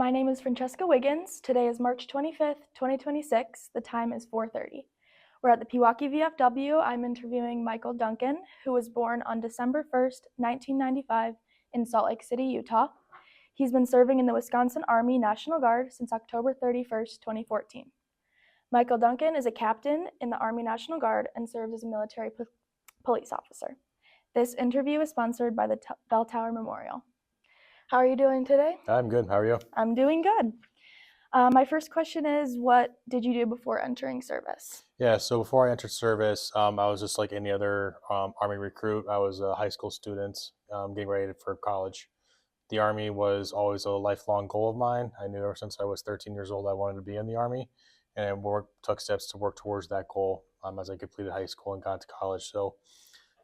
My name is Francesca Wiggins. Today is March 25th, 2026. The time is 4:30. We're at the Pewaukee VFW. I'm interviewing Michael Duncan, who was born on December 1st, 1995 in Salt Lake City, Utah. He's been serving in the Wisconsin Army National Guard since October 31st, 2014. Michael Duncan is a captain in the Army National Guard and serves as a military police officer. This interview is sponsored by the Bell Tower Memorial. How are you doing today? I'm good. How are you? I'm doing good. My first question is, what did you do before entering service? Yeah, so before I entered service, I was just like any other Army recruit. I was a high school student getting ready for college. The Army was always a lifelong goal of mine. I knew ever since I was 13 years old I wanted to be in the Army, and took steps to work towards that goal as I completed high school and got to college. So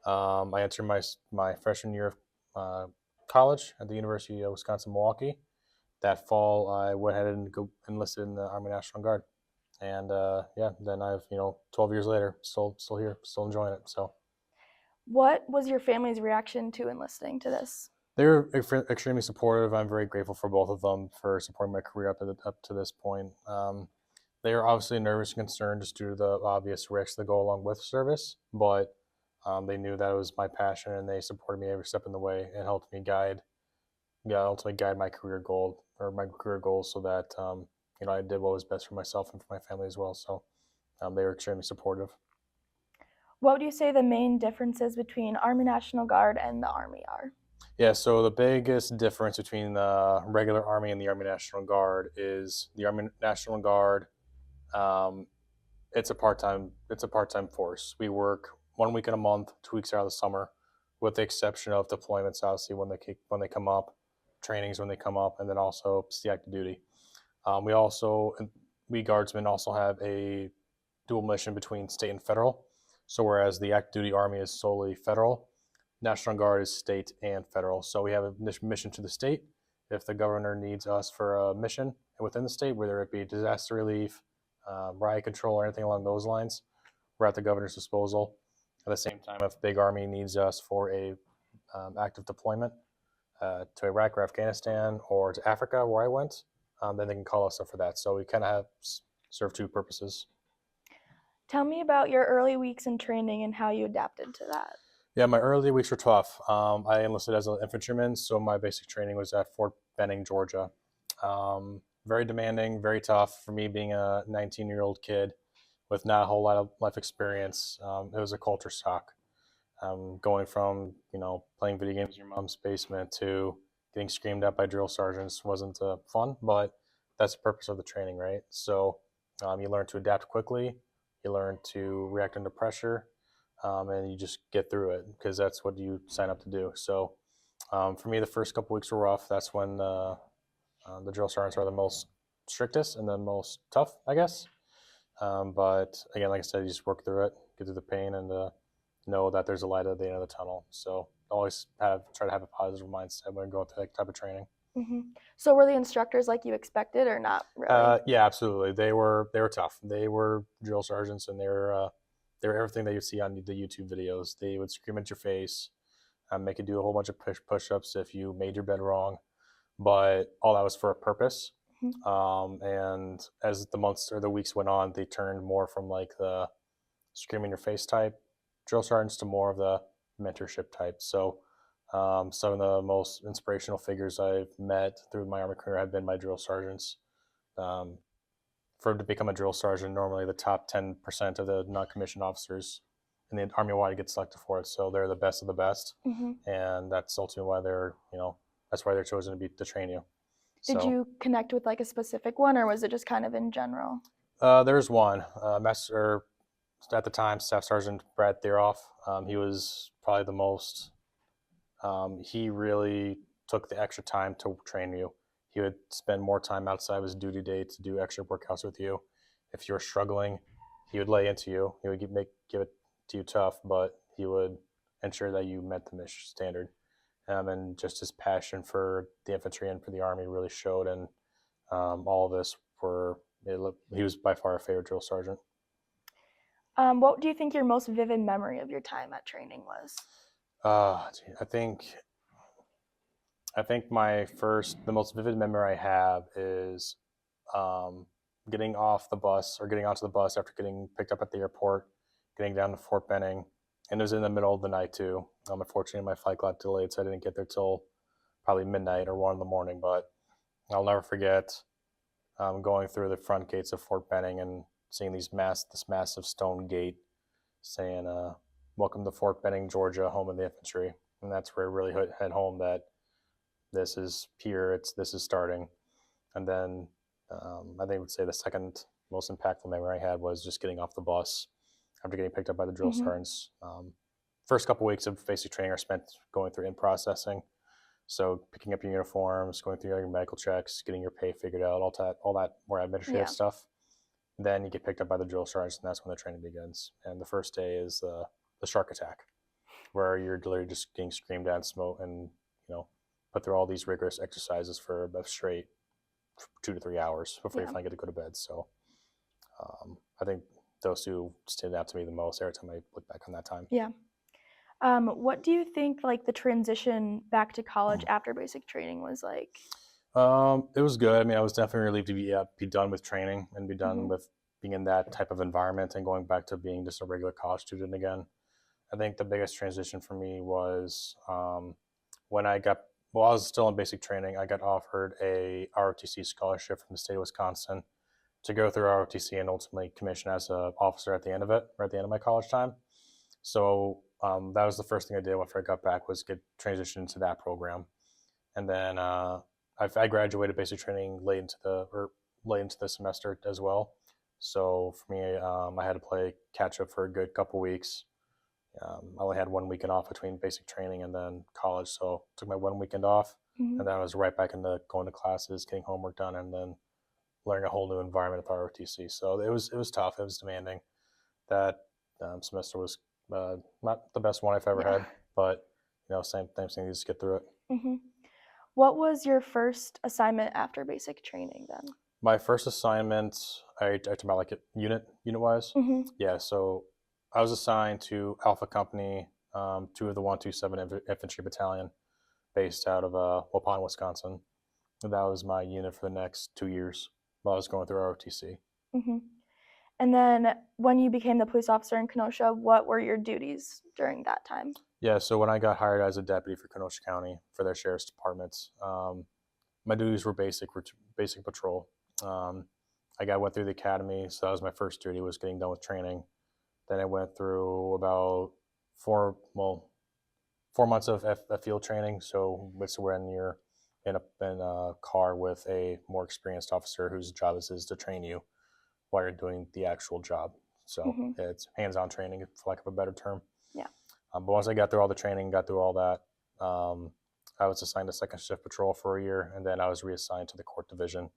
I entered my freshman year of college at the University of Wisconsin-Milwaukee. That fall, I went ahead and enlisted in the Army National Guard, and then I've 12 years later, still here, still enjoying it. So, What was your family's reaction to enlisting to this? they were extremely supportive. I'm very grateful for both of them for supporting my career up to this point. They were obviously nervous and concerned just due to the obvious risks that go along with service, but they knew that it was my passion, and they supported me every step in the way and helped me ultimately guide my career goals, so that I did what was best for myself and for my family as well. So they were extremely supportive. What would you say the main differences between Army National Guard and the Army are? Yeah, so the biggest difference between the regular Army and the Army National Guard is the Army National Guard. Um, it's a part-time force. We work 1 week in a month, 2 weeks out of the summer, with the exception of deployments, obviously when they come up, trainings when they come up, and then also the active duty. We guardsmen also have a dual mission between state and federal. So whereas the active duty Army is solely federal, National Guard is state and federal. So we have a mission to the state. If the governor needs us for a mission within the state, whether it be disaster relief, riot control, or anything along those lines, we're at the governor's disposal. At the same time, if big Army needs us for a active deployment to Iraq or Afghanistan or to Africa, where I went, then they can call us up for that. So we kind of have serve two purposes. Tell me about your early weeks in training and how you adapted to that. Yeah, my early weeks were tough. I enlisted as an infantryman, so my basic training was at Fort Benning, Georgia. Very demanding, very tough for me being a 19-year-old kid with not a whole lot of life experience. It was a culture shock. Going from playing video games in your mom's basement to getting screamed at by drill sergeants wasn't fun, but that's the purpose of the training, right? So you learn to adapt quickly, you learn to react under pressure, and you just get through it because that's what you sign up to do. So for me, the first couple weeks were rough. That's when the drill sergeants are the most strictest and the most tough, I guess. But again, like I said, you just work through it, get through the pain, and know that there's a light at the end of the tunnel. So always try to have a positive mindset when going through that type of training. Mm-hmm. So were the instructors like you expected or not really? Yeah, absolutely. They were tough. They were drill sergeants, and they were everything that you see on the YouTube videos. They would scream at your face, make you do a whole bunch of push-ups if you made your bed wrong, but all that was for a purpose. Mm-hmm. And as the months or the weeks went on, they turned more from like the scream in your face type drill sergeants to more of the mentorship type. So some of the most inspirational figures I've met through my Army career have been my drill sergeants. To become a drill sergeant, normally the top 10% of the non-commissioned officers in the Army wide get selected for it. So they're the best of the best, mm-hmm. and that's ultimately why that's why they're chosen to train you. Did you connect with like a specific one, or was it just kind of in general? There's one, Master at the time, Staff Sergeant Brad Theroff. He was probably the most. He really took the extra time to train you. He would spend more time outside of his duty day to do extra workouts with you. If you were struggling, he would lay into you. He would give it to you tough, but he would ensure that you met the mission standard. And just his passion for the infantry and for the Army really showed. And all of this he was by far a favorite drill sergeant. What do you think your most vivid memory of your time at training was? I think I think the most vivid memory I have is um, getting off the bus or getting onto the bus after getting picked up at the airport, getting down to Fort Benning, and it was in the middle of the night too. Unfortunately, my flight got delayed, so I didn't get there till probably midnight or 1 in the morning. But I'll never forget going through the front gates of Fort Benning and seeing this massive stone gate saying, "Welcome to Fort Benning, Georgia, home of the infantry." And that's where it really hit home that this is here. This is starting. And then I think I would say the second most impactful memory I had was just getting off the bus after getting picked up by the drill Mm-hmm. sergeants. First couple weeks of basic training are spent going through in processing. So picking up your uniforms, going through your medical checks, getting your pay figured out, all that more administrative Yeah. stuff. Then you get picked up by the drill sergeants, and that's when the training begins. And the first day is the shark attack, where you're literally just getting screamed at, smoke, and put through all these rigorous exercises for a straight 2 to 3 hours before you Yeah. finally get to go to bed. So I think those two stand out to me the most every time I look back on that time. Yeah. What do you think like the transition back to college after basic training was like? It was good. I mean, I was definitely relieved to be done with training and be done Mm-hmm. with being in that type of environment and going back to being just a regular college student again. I think the biggest transition for me was when I was still in basic training, I got offered a ROTC scholarship from the state of Wisconsin to go through ROTC and ultimately commission as an officer at the end of it, or at the end of my college time. So that was the first thing I did after I got back, was get transitioned into that program. And then I graduated basic training late into the semester as well. So for me, I had to play catch up for a good couple weeks. I only had 1 weekend off between basic training and then college, so I took my 1 weekend off, Mm-hmm. and then I was right back into going to classes, getting homework done, and then learning a whole new environment with ROTC. So it was tough. It was demanding. That semester was not the best one I've ever Yeah. had, but same thing. You just get through it. Mm-hmm. What was your first assignment after basic training then? My first assignment, I talked about like unit wise. Mm-hmm. Yeah, so I was assigned to Alpha Company, 2 of the 127 Infantry Battalion, based out of Waupun, Wisconsin. And that was my unit for the next 2 years while I was going through ROTC. Mm-hmm. And then when you became the police officer in Kenosha, what were your duties during that time? Yeah, so when I got hired as a deputy for Kenosha County for their sheriff's departments, my duties were basic patrol. Went through the academy, so that was my first duty, was getting done with training. Then I went through about 4 months of field training. So it's when you're in a car with a more experienced officer whose job is to train you while you're doing the actual job. So Mm-hmm. it's hands-on training, for lack of a better term. Yeah. But once I got through all the training, got through all that, I was assigned to second shift patrol for a year, and then I was reassigned to the court division,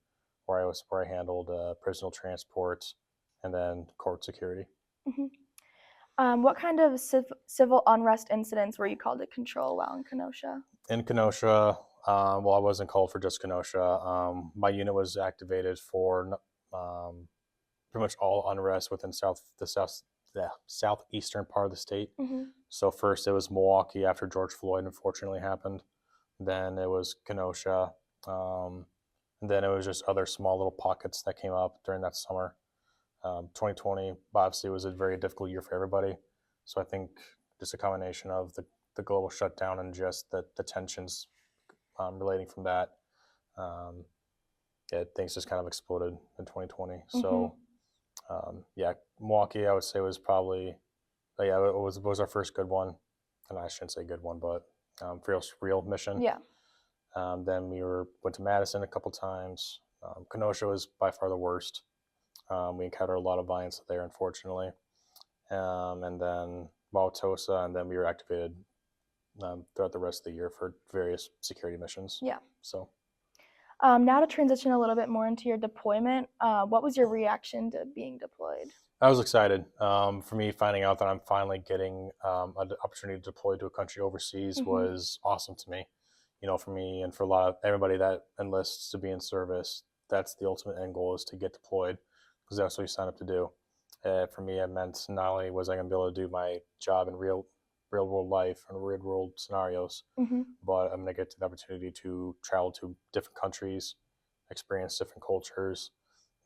where I handled prisoner transport and then court security. Mm-hmm. What kind of civil unrest incidents were you called to control while in Kenosha? In Kenosha, well, I wasn't called for just Kenosha. My unit was activated for pretty much all unrest within the southeastern part of the state. Mm-hmm. So first it was Pewaukee after George Floyd unfortunately happened. Then it was Kenosha. And then it was just other small little pockets that came up during that summer. 2020 obviously was a very difficult year for everybody. So I think just a combination of the global shutdown and just the tensions relating from that, things just kind of exploded in 2020. Mm-hmm. So Milwaukee I would say was probably, it was our first good one, and I shouldn't say good one, but real mission. Yeah. Then went to Madison a couple times. Kenosha was by far the worst. We encountered a lot of violence there, unfortunately. And then Wauwatosa, and then we were activated throughout the rest of the year for various security missions. Yeah. So now to transition a little bit more into your deployment, what was your reaction to being deployed? I was excited. For me, finding out that I'm finally getting an opportunity to deploy to a country overseas Mm-hmm. was awesome to me. For me and for everybody that enlists to be in service, that's the ultimate end goal, is to get deployed, because that's what you sign up to do. For me, it meant not only was I going to be able to do my job in real world life and real world scenarios. Mm-hmm. But I'm going to get the opportunity to travel to different countries, experience different cultures,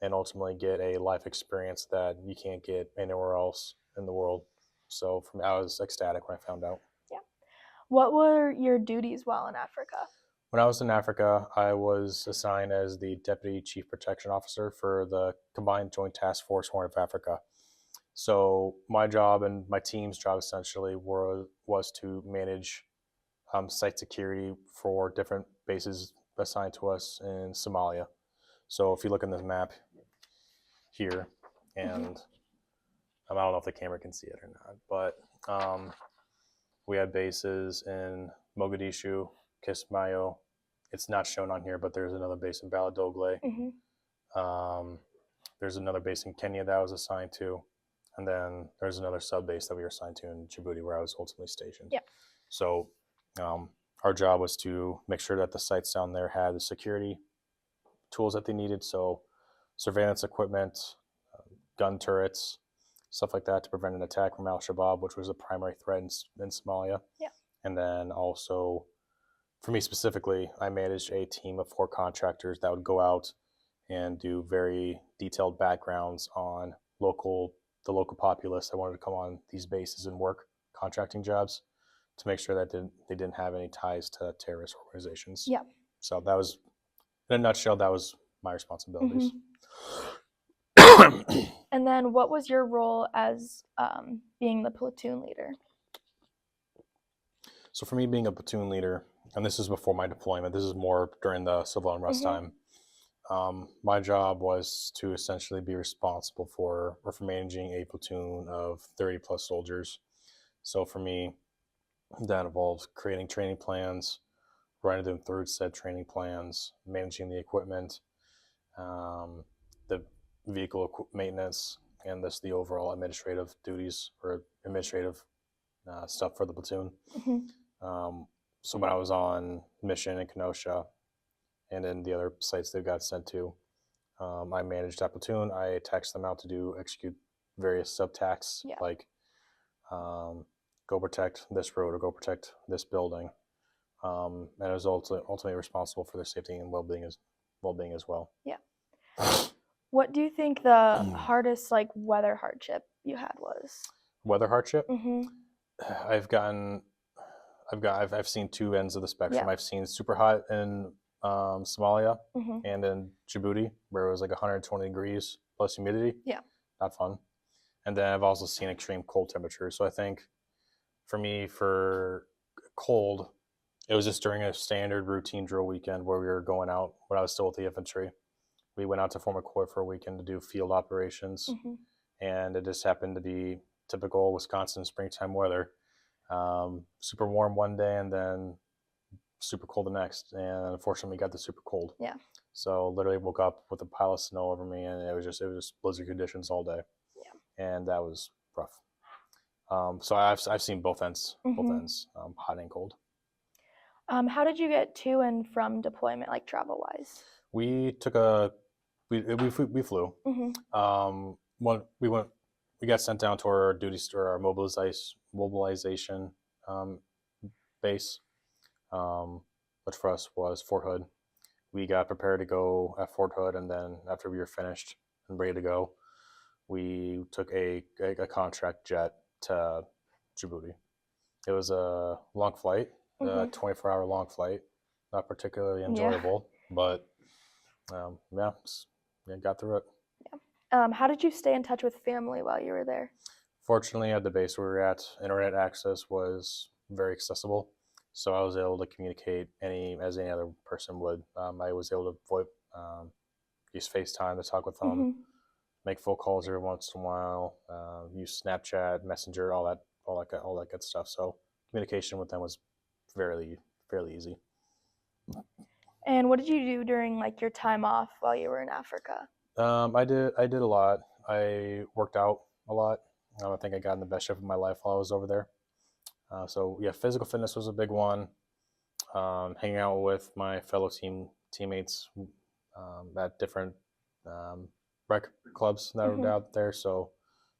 and ultimately get a life experience that you can't get anywhere else in the world. So for me, I was ecstatic when I found out. Yeah. What were your duties while in Africa? When I was in Africa, I was assigned as the Deputy Chief Protection Officer for the Combined Joint Task Force Horn of Africa. So my job and my team's job essentially was to manage site security for different bases assigned to us in Somalia. So if you look in this map here, and I don't know if the camera can see it or not, but we had bases in Mogadishu, Kismayo. It's not shown on here, but there's another base in Baladogle. There's another base in Kenya that I was assigned to. And then there's another sub base that we were assigned to in Djibouti where I was ultimately stationed. Yeah. So our job was to make sure that the sites down there had the security tools that they needed. So surveillance equipment, gun turrets, stuff like that to prevent an attack from Al-Shabaab, which was a primary threat in Somalia. Yeah. And then also, for me specifically, I managed a team of 4 contractors that would go out and do very detailed backgrounds on the local populace that wanted to come on these bases and work contracting jobs to make sure that they didn't have any ties to terrorist organizations. Yeah. So that was, in a nutshell, that was my responsibilities. And then what was your role as being the platoon leader? So for me, being a platoon leader, and this is before my deployment, this is more during the civil unrest time, my job was to essentially be responsible for managing a platoon of 30 plus soldiers. So for me, that involves creating training plans, running them through said training plans, managing the equipment, the vehicle maintenance, and the overall administrative duties or administrative stuff for the platoon. So when I was on mission in Kenosha and in the other sites they got sent to, I managed that platoon. I taxed them out to execute various subtasks, like go protect this road or go protect this building. And I was ultimately responsible for their safety and well-being as well. Yeah. What do you think the hardest weather hardship you had was? Weather hardship? I've seen 2 ends of the spectrum. I've seen super hot in Somalia and in Djibouti where it was like 120 degrees plus humidity. Yeah. Not fun. And then I've also seen extreme cold temperatures. So I think for me, for cold, it was just during a standard routine drill weekend where we were going out when I was still with the infantry. We went out to form a corps for a weekend to do field operations. And it just happened to be typical Wisconsin springtime weather. Super warm one day and then super cold the next. And unfortunately, we got the super cold. Yeah. So literally woke up with a pile of snow over me, and it was just blizzard conditions all day. Yeah. And that was rough. So I've seen both ends, hot and cold. How did you get to and from deployment, travel wise? We flew. We got sent down to our duties or our mobilization base, which for us was Fort Hood. We got prepared to go at Fort Hood, and then after we were finished and ready to go, we took a contract jet to Djibouti. It was a long flight, a 24-hour long flight, not particularly enjoyable, but got through it. Yeah. How did you stay in touch with family while you were there? Fortunately, at the base we were at, internet access was very accessible, so I was able to communicate as any other person would. I was able to use FaceTime to talk with them, make phone calls every once in a while, use Snapchat, Messenger, all that good stuff. So communication with them was fairly easy. And what did you do during your time off while you were in Africa? I did a lot. I worked out a lot. I think I got in the best shape of my life while I was over there. So yeah, physical fitness was a big one. Hanging out with my fellow teammates at different rec clubs that were out there. So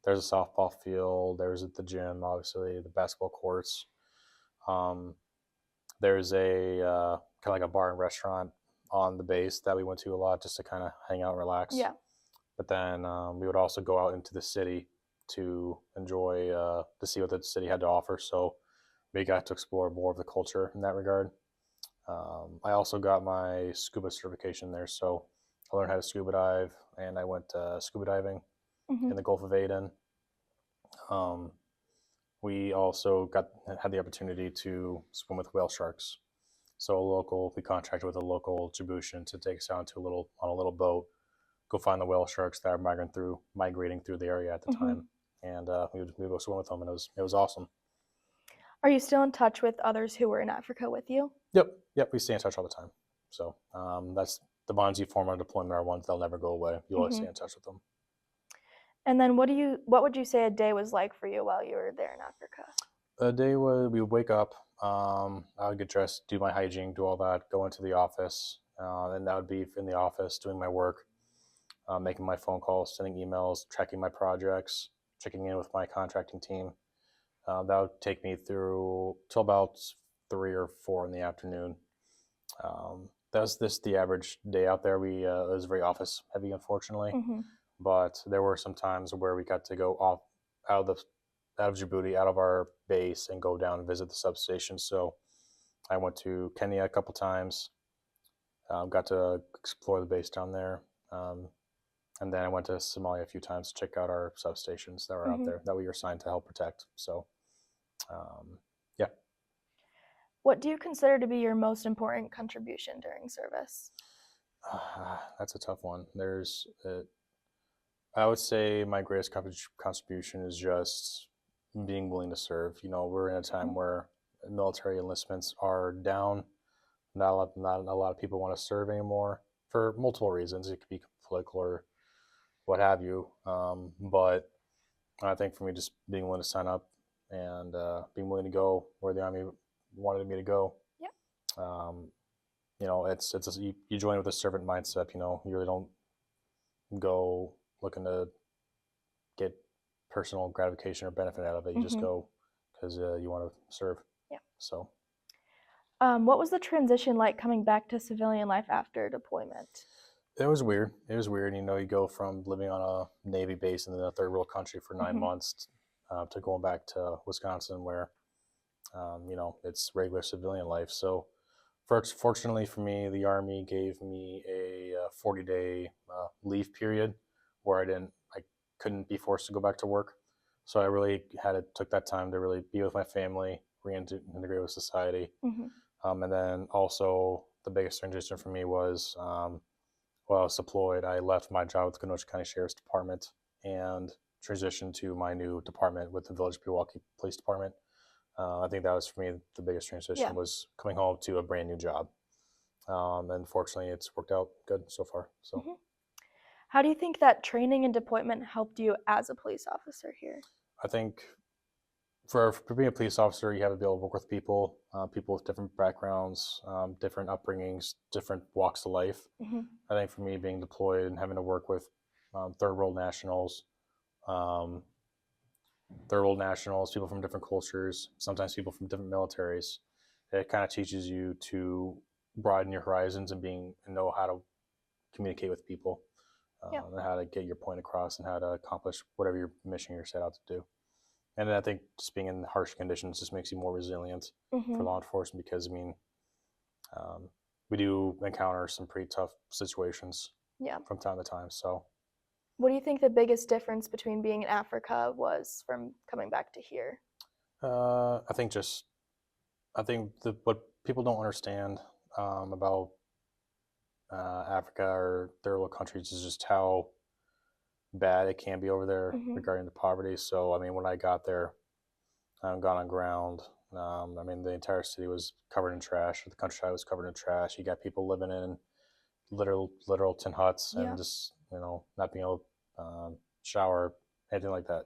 There's a softball field. There's the gym, obviously, the basketball courts. Um, there's a kind of like a bar and restaurant on the base that we went to a lot just to kind of hang out and relax. Yeah. But then we would also go out into the city to enjoy, to see what the city had to offer. So we got to explore more of the culture in that regard. I also got my scuba certification there. So I learned how to scuba dive, and I went scuba diving in Hmm. the Gulf of Aden. Um, we also had the opportunity to swim with whale sharks. So we contracted with a local Djiboutian to take us down to on a little boat, go find the whale sharks that are migrating through the area at the Hmm. time, and we would go swim with them, and it was awesome. Are you still in touch with others who were in Africa with you? Yep, we stay in touch all the time. So that's the bonds you form on deployment are ones that'll never go away. You always stay Hmm. in touch with them. And then what would you say a day was like for you while you were there in Africa? A day was we would wake up. I would get dressed, do my hygiene, do all that, go into the office, and that would be in the office doing my work, making my phone calls, sending emails, tracking my projects, checking in with my contracting team. That would take me through till about 3 or 4 in the afternoon. That was the average day out there. It was very office heavy, unfortunately, Hmm. but there were some times where we got to go off out of out of Djibouti, out of our base, and go down and visit the substation. So I went to Kenya a couple times, got to explore the base down there, um, and then I went to Somalia a few times to check out our substations that were out Hmm. there that we were assigned to help protect. So, yeah, What do you consider to be your most important contribution during service? that's a tough one. I would say my greatest contribution is just being willing to serve. We're in a time Hmm. where military enlistments are down. Not a lot of people want to serve anymore for multiple reasons. It could be political or what have you. But I think for me, just being willing to sign up and being willing to go where the Army wanted me to go. Yeah. Um, you join with a servant mindset. You really don't go looking to get personal gratification or benefit out of it. You just Hmm. go because you want to serve. Yeah. So What was the transition like coming back to civilian life after deployment? it was weird. It was weird. You go from living on a Navy base in a third world country for nine Hmm. months to going back to Wisconsin, where it's regular civilian life. So, fortunately for me, the Army gave me a 40-day leave period where I couldn't be forced to go back to work. So I really took that time to really be with my family, reintegrate with society, Hmm. and then also the biggest transition for me was while I was deployed, I left my job with the Kenosha County Sheriff's Department and transitioned to my new department with the Village Pewaukee Police Department. I think that was for me the biggest Yeah. transition was coming home to a brand new job. And fortunately, it's worked out good so far. So Hmm. How do you think that training and deployment helped you as a police officer here? I think for being a police officer, you have to be able to work with people with different backgrounds, different upbringings, different walks of life. Hmm. I think for me, being deployed and having to work with third world nationals, um, people from different cultures, sometimes people from different militaries. It kind of teaches you to broaden your horizons and know how to communicate with people, Yeah. and how to get your point across and how to accomplish whatever your mission you're set out to do. And then I think just being in harsh conditions just makes you more resilient for Hmm. law enforcement because um, we do encounter some pretty tough situations Yeah. from time to time. So What do you think the biggest difference between being in Africa was from coming back to here? I think what people don't understand about Africa or third world countries is just how bad it can be over there Hmm. regarding the poverty. So I mean, when I got there, got on ground. I mean, the entire city was covered in trash. The countryside was covered in trash. You got people living in literal tin huts Yeah. and just not being able to shower, anything like that.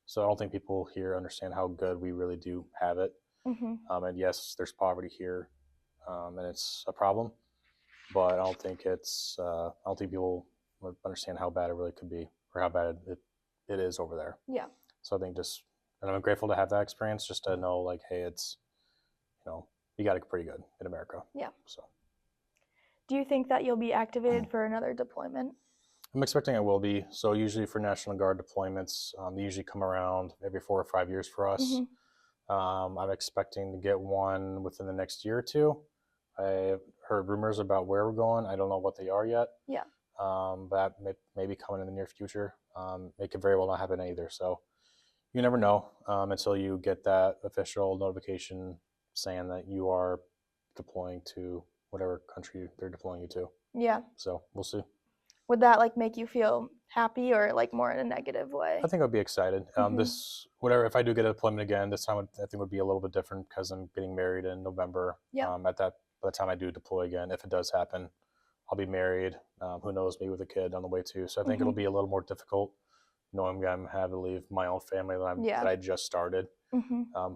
So I don't think people here understand how good we really do have it. Hmm. And yes, there's poverty here, and it's a problem. But I don't think people understand how bad it really could be, or how bad it it is over there. Yeah. So I think and I'm grateful to have that experience, just to know like, hey, it's, you got it pretty good in America. Yeah. So Do you think that you'll be activated for another deployment? I'm expecting I will be. So usually for National Guard deployments, they usually come around every 4 or 5 years for us. I'm expecting to get one within the next year or two. I've heard rumors about where we're going. I don't know what they are yet. Yeah. But may be coming in the near future. It could very well not happen either. So you never know until you get that official notification saying that you are deploying to whatever country they're deploying you to. Yeah. So we'll see. Would that like make you feel happy or like more in a negative way? I think I'd be excited. If I do get a deployment again, this time I think would be a little bit different because I'm getting married in November. Yeah. By the time I do deploy again, if it does happen, I'll be married. Who knows, maybe with a kid on the way too. So I think it'll be a little more difficult knowing I'm having to leave my own family that I just started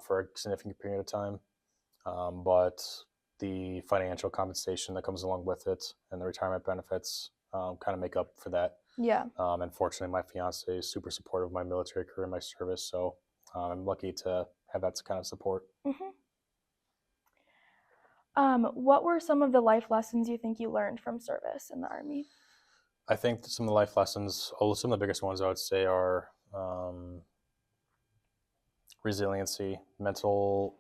for a significant period of time. But the financial compensation that comes along with it and the retirement benefits kind of make up for that. Yeah. Unfortunately, my fiance is super supportive of my military career and my service, so I'm lucky to have that kind of support. What were some of the life lessons you think you learned from service in the Army? I think some of the life lessons, some of the biggest ones I would say are resiliency, mental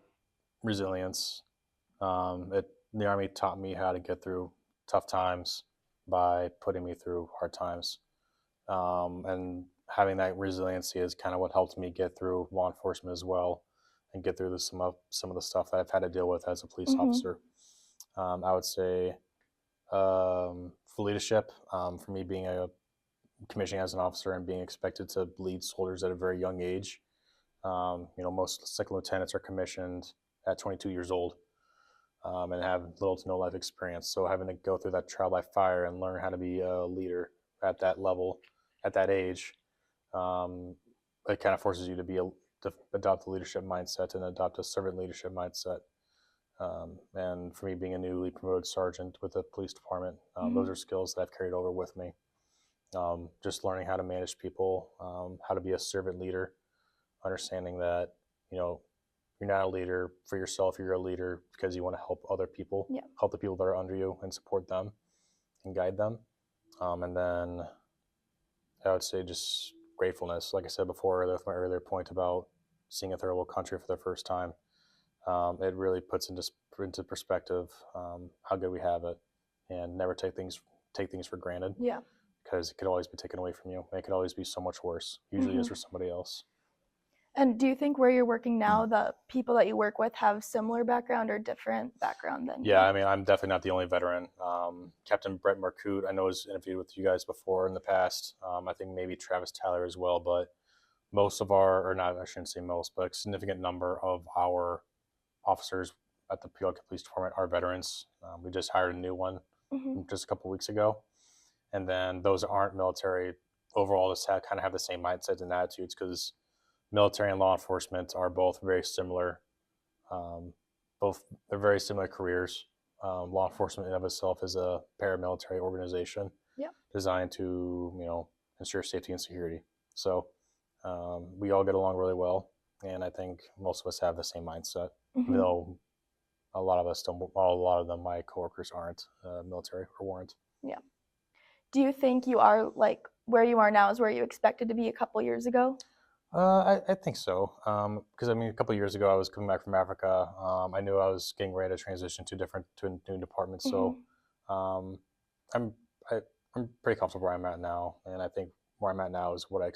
resilience. The Army taught me how to get through tough times by putting me through hard times. And having that resiliency is kind of what helped me get through law enforcement as well and get through some of the stuff that I've had to deal with as a police officer. I would say for leadership, for me being commissioning as an officer and being expected to lead soldiers at a very young age. Most second lieutenants are commissioned at 22 years old and have little to no life experience. So having to go through that trial by fire and learn how to be a leader at that level, at that age, it kind of forces you to adopt a leadership mindset and adopt a servant leadership mindset. And for me, being a newly promoted sergeant with the police department, those are skills that I've carried over with me. Just learning how to manage people, how to be a servant leader, understanding that, you're not a leader for yourself, you're a leader because you want to help other people, help the people that are under you and support them and guide them. And then I would say just gratefulness. Like I said before, with my earlier point about seeing a third world country for the first time, it really puts into perspective how good we have it, and never take things for granted. Yeah. Because it could always be taken away from you. It could always be so much worse. Usually is for somebody else. And do you think where you're working now, the people that you work with have similar background or different background than you? Yeah, I mean, I'm definitely not the only veteran. Captain Brett Marcoux, I know, has interviewed with you guys before in the past. I think maybe Travis Tyler as well, but most of I shouldn't say most, but a significant number of our officers at the Pewaukee Police Department are veterans. We just hired a new one just a couple of weeks ago. And then those that aren't military overall just kind of have the same mindsets and attitudes, because military and law enforcement are both very similar. They're very similar careers. Law enforcement in of itself is a paramilitary organization designed to ensure safety and security. So we all get along really well, and I think most of us have the same mindset. Though a lot of us don't. A lot of them, my coworkers, aren't military or weren't. Yeah. Do you think you are like where you are now is where you expected to be a couple years ago? I think so. Because a couple of years ago, I was coming back from Africa. I knew I was getting ready to transition to a new department. So I'm pretty comfortable where I'm at now, and I think where I'm at now is what I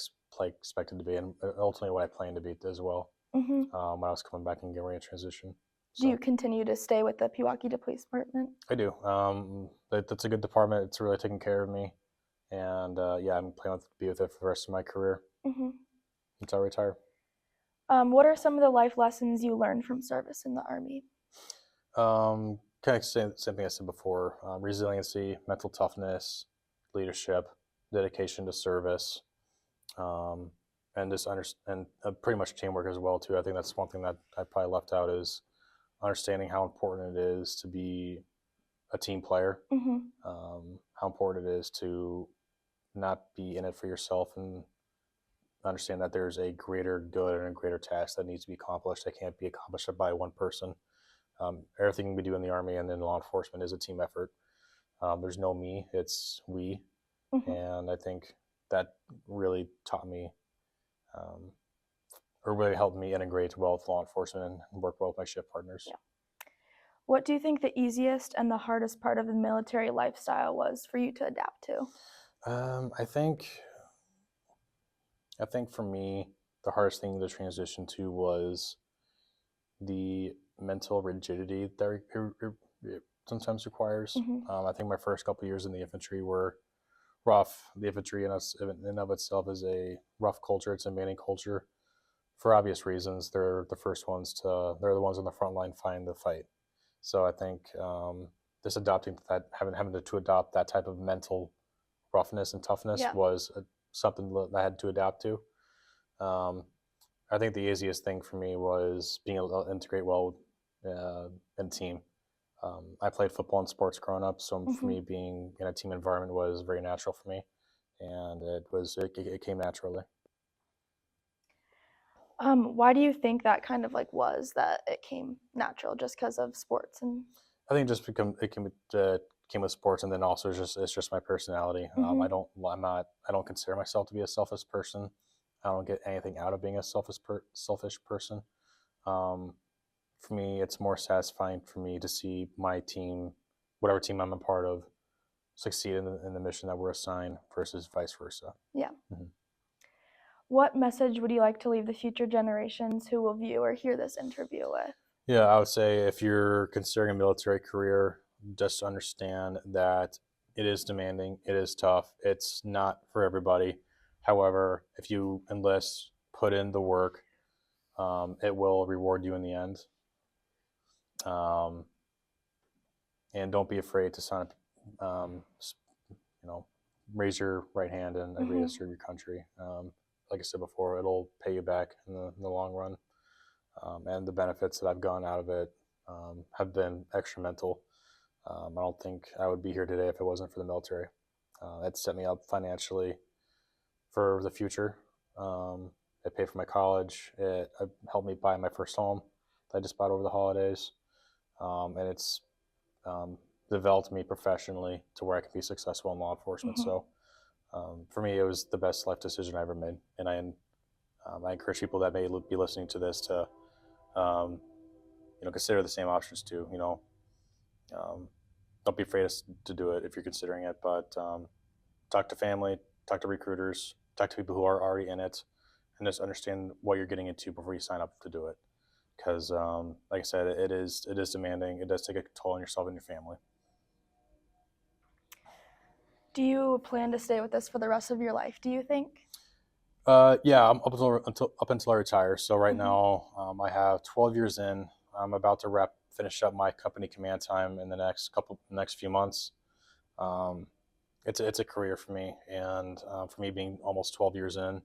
expected to be, and ultimately what I plan to be as well. When I was coming back and getting ready to transition. So, do you continue to stay with the Pewaukee Police Department? I do. That's a good department. It's really taking care of me, and I'm planning to be with it for the rest of my career until I retire. What are some of the life lessons you learned from service in the Army? Kind of same thing I said before: resiliency, mental toughness, leadership, dedication to service, and just pretty much teamwork as well too. I think that's one thing that I probably left out is understanding how important it is to be a team player, how important it is to not be in it for yourself and understand that there's a greater good and a greater task that needs to be accomplished that can't be accomplished by one person. Everything we do in the Army and in law enforcement is a team effort. There's no me, it's we. Mm-hmm. And I think that really taught me, or really helped me integrate well with law enforcement and work well with my shift partners. Yeah. What do you think the easiest and the hardest part of the military lifestyle was for you to adapt to? I think for me, the hardest thing to transition to was the mental rigidity that it sometimes requires. Mm-hmm. I think my first couple of years in the infantry were rough. The infantry in and of itself is a rough culture. It's a demanding culture for obvious reasons. They're the first ones they're the ones on the front line fighting the fight. So I think this adopting that, having to adopt that type of mental roughness and toughness was something that I had to adapt to. I think the easiest thing for me was being able to integrate well in a team. I played football and sports growing up, so Mm-hmm. for me, being in a team environment was very natural for me, and it came naturally. Why do you think that kind of like was that it came natural just because of sports and? I think came with sports, and then also it's just my personality. Mm-hmm. I don't consider myself to be a selfish person. I don't get anything out of being a selfish person. For me, it's more satisfying for me to see my team, whatever team I'm a part of, succeed in the mission that we're assigned versus vice versa. Yeah. Mm-hmm. What message would you like to leave the future generations who will view or hear this interview with? Yeah, I would say if you're considering a military career, just understand that it is demanding, it is tough, it's not for everybody. However, if you enlist, put in the work, it will reward you in the end. And don't be afraid to sign up, raise your right hand and agree to serve your country. Like I said before, it'll pay you back in the long run. And the benefits that I've gotten out of it have been extramental. I don't think I would be here today if it wasn't for the military. It set me up financially for the future. It paid for my college. It helped me buy my first home that I just bought over the holidays. And it's developed me professionally to where I can be successful in law enforcement. Mm-hmm. So for me, it was the best life decision I ever made. And I encourage people that may be listening to this to consider the same options too. Don't be afraid to do it if you're considering it, but talk to family, talk to recruiters, talk to people who are already in it, and just understand what you're getting into before you sign up to do it. Because, like I said, it is demanding. It does take a toll on yourself and your family. Do you plan to stay with this for the rest of your life, do you think? Yeah, I'm up until I retire. So right now, I have 12 years in. I'm about to finish up my company command time in the next few months. It's a career for me, and for me being almost 12 years in,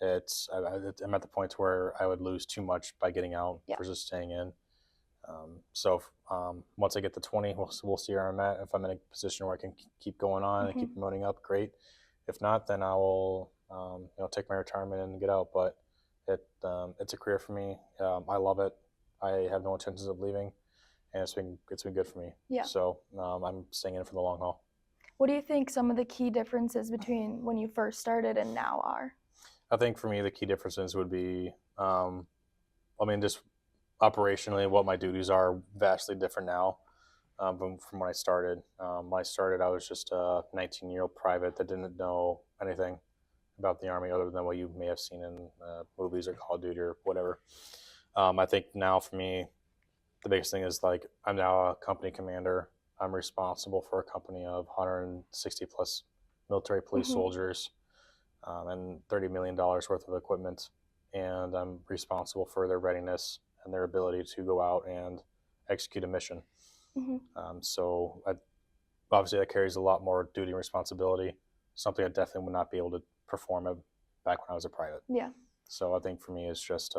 I'm at the point where I would lose too much by getting out versus staying in. So once I get to 20, we'll see where I'm at. If I'm in a position where I can keep going on and keep promoting up, great. If not, then I will take my retirement and get out. But it's a career for me. I love it. I have no intentions of leaving, and it's been good for me. Yeah. So I'm staying in for the long haul. What do you think some of the key differences between when you first started and now are? I think for me the key differences would be, just operationally what my duties are vastly different now from when I started. When I started, I was just a 19-year-old private that didn't know anything about the Army other than what you may have seen in movies or Call of Duty or whatever. I think now for me, the biggest thing is like I'm now a company commander. I'm responsible for a company of 160 plus military police soldiers and $30 million worth of equipment. And I'm responsible for their readiness and their ability to go out and execute a mission. Obviously that carries a lot more duty and responsibility, something I definitely would not be able to perform back when I was a private. Yeah. So I think for me it's just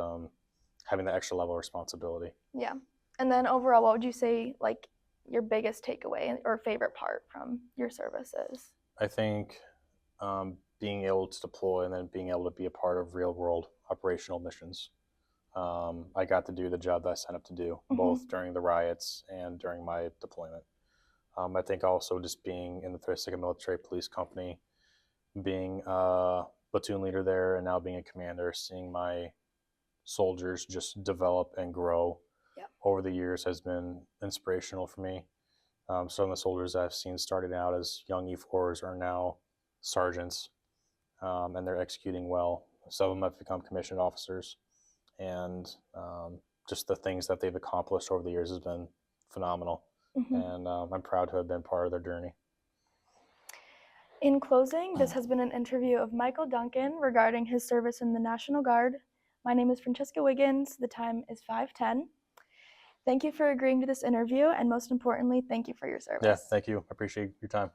having the extra level of responsibility. Yeah. And then overall, what would you say like your biggest takeaway or favorite part from your service is? I think being able to deploy and then being able to be a part of real world operational missions. I got to do the job that I signed up to do, both during the riots and during my deployment. I think also just being in the 32nd Military Police Company, being a platoon leader there, and now being a commander, seeing my soldiers just develop and grow over the years has been inspirational for me. Some of the soldiers I've seen starting out as young E4s are now sergeants, and they're executing well. Some of them have become commissioned officers, and just the things that they've accomplished over the years has been phenomenal. And I'm proud to have been part of their journey. In closing, this has been an interview of Michael Duncan regarding his service in the National Guard. My name is Francesca Wiggins. The time is 5:10. Thank you for agreeing to this interview, and most importantly, thank you for your service. Yeah, thank you. I appreciate your time.